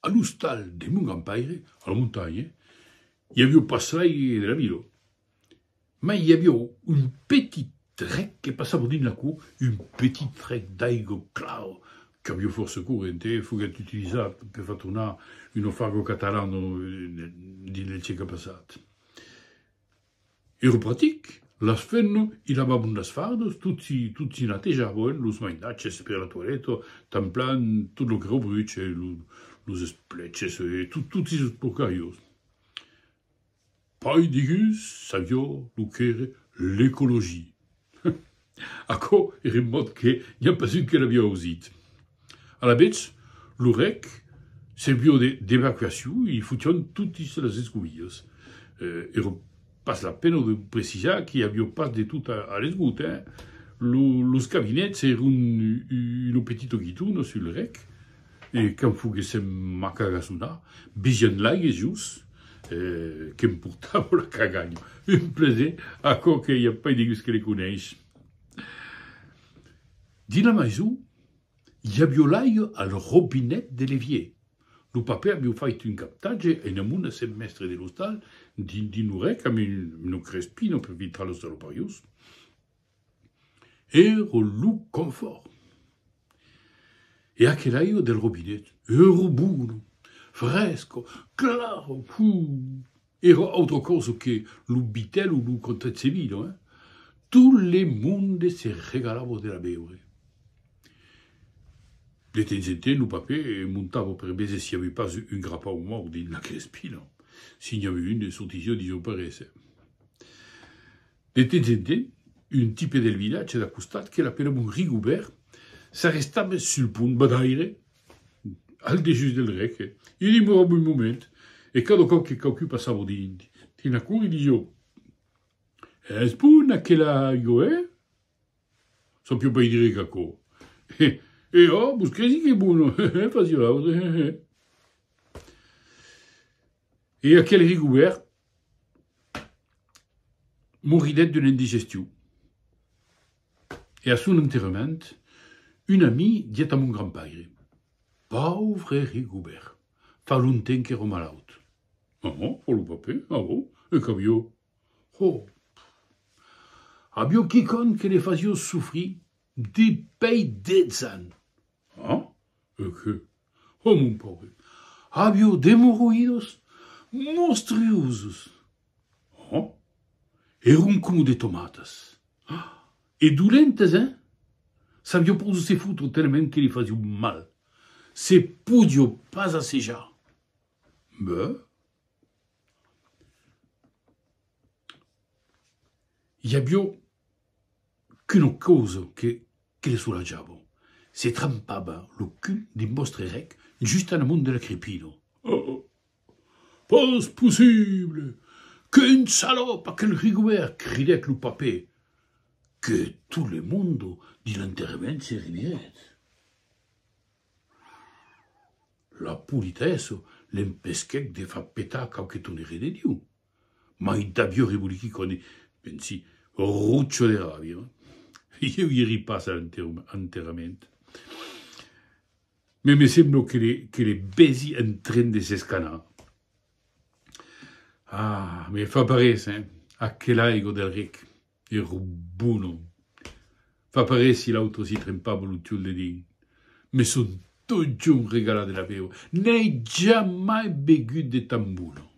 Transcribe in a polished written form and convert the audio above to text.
à l'hostal de Mongampaire, à la montagne, il y avait au passereil de la ville. Mais il y avait une petite rec qui passait par la cour, une petite rec d'aigo claro, qui avait force courante, il faut qu'elle utilise pour faire tourner une fargo catalano di che passate. Era pratique. La sfenno, il aveva bundas fardos, tutti natteggiavano, los maindaces per la toilette, tamplan, tutto lo che robruce, los splecces, e tutti i porcaios. Poi digus, savio, lo che era l'ecologie. Acco, era in modo che non pas un che l'aveva usit. Alla vez, l'urec servio d'evacuazione, i fution tutti le escobilles. Era pas la peine de préciser qu'il n'y avait pas de tout à l'esgout. Hein. Les cabinets, c'est une petite guitoune sur le rec. Et quand il faut que c'est ma cagasuna, bien là, il est juste, qui me portava la cagagne. Un plaisir, à quoi qu'il n'y a pas de gus que les connaissent. Dans la maison, il y avait l'ail à le robinet de l'évier. Le papa avait fait un captage et un semestre de l'hostal d'Inurec, avec une crespino per vitre los saloparios. Era le confort. Et à quel aio del robinet, era buono, fresco, claro, era autre cosa che le bitel ou le contrezzevino. Hein? Tout le monde se regalava de la beure. De temps en temps, le papa montava per vedere s'il n'y avait pas un grappin mort dans la crespino. S'il y avait une des sorties disparaissait. De temps en temps, un type del village d'acostat qui l'appelait Rigoubert s'arrêtava sur le pont badaire, al dessus del rec. Il y mourut un moment, et quand quelqu'un passava dans la cour, il disait est-ce pour quelle aio, hein? Sans più pas dire caco. Et oh, vous credi che è buono, fazio l'autre. Et à quel Rigoubert morirait d'une indigestion. Et à son enterrement, une amie dit à mon grand-père pauvre Rigoubert, fa longtemps qu'il est malade. Ah bon, pour le papa, ah bon, et qu'avio? Oh, avio quiconque que les fasio souffrir des pays d'Edzan. Ah, et que? Oh mon pauvre, avio d'hemorroïdos monstruosos. Ah, eram como de tomates. Et doulentes, hein? Savio pour se foutre tellement qu'il les faisait mal. C'est podio pas assez já. Mais, il y a bien qu'une cause que les soulageava. C'est trampava le cul des monstres rec juste en amont de la crépino. Oh, pas possible! Qu'une salope à quel Rigoubert criait avec le papé. Que tout le monde dit l'enterrement s'est rivière. La politesse l'empesquait de faire péter qualche tonnerre de Dieu. Mais il d'abio rivoluti con pensi ruccio de rabbia. Io gli ripasso all'enterrament. Mais mi sembra che les besi en train de s'escanar. Ah, mais fa paresse, hein, a quel aigo del ric. Il buono. Fa parere si l'autre si trempava l'utiol de din. Mais son tutti un regalo della veo. N'hai jamais begut de tan buono.